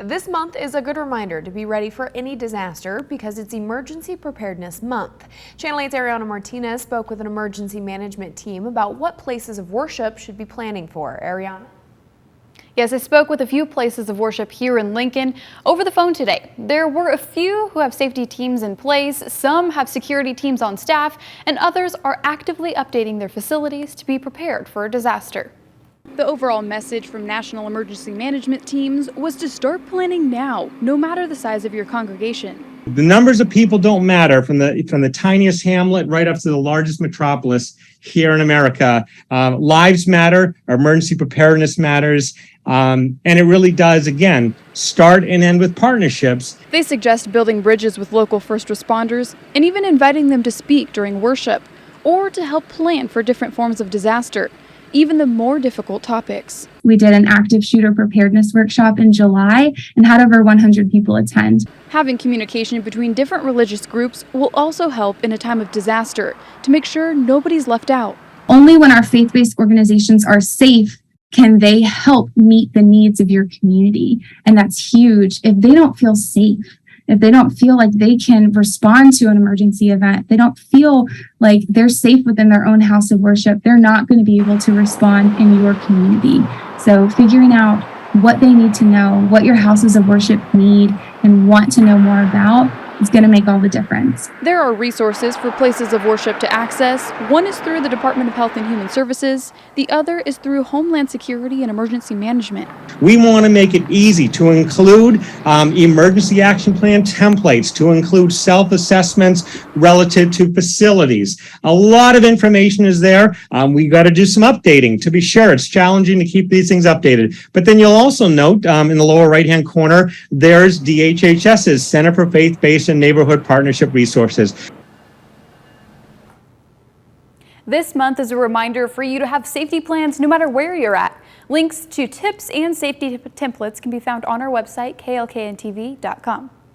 This month is a good reminder to be ready for any disaster because it's Emergency Preparedness Month. Channel 8's Ariana Martinez spoke with an emergency management team about what places of worship should be planning for. Ariana? Yes, I spoke with a few places of worship here in Lincoln over the phone today. There were a few who have safety teams in place, some have security teams on staff, and others are actively updating their facilities to be prepared for a disaster. The overall message from national emergency management teams was to start planning now, no matter the size of your congregation. The numbers of people don't matter, from the tiniest hamlet right up to the largest metropolis here in America. Lives matter, emergency preparedness matters, and it really does, again, start and end with partnerships. They suggest building bridges with local first responders and even inviting them to speak during worship or to help plan for different forms of disaster, even the more difficult topics. We did an active shooter preparedness workshop in July and had over 100 people attend. Having communication between different religious groups will also help in a time of disaster to make sure nobody's left out. Only when our faith-based organizations are safe can they help meet the needs of your community. And that's huge. If they don't feel safe, if they don't feel like they can respond to an emergency event, they don't feel like they're safe within their own house of worship, they're not going to be able to respond in your community. So figuring out what they need to know, what your houses of worship need and want to know more about is going to make all the difference. There are resources for places of worship to access. One is through the Department of Health and Human Services. The other is through Homeland Security and Emergency Management. We want to make it easy to include emergency action plan templates, to include self-assessments relative to facilities. A lot of information is there. We got to do some updating to be sure. It's challenging to keep these things updated. But then you'll also note in the lower right-hand corner, there's DHHS's Center for Faith-Based and Neighborhood Partnership Resources. This month is a reminder for you to have safety plans no matter where you're at. Links to tips and safety templates can be found on our website, klkntv.com.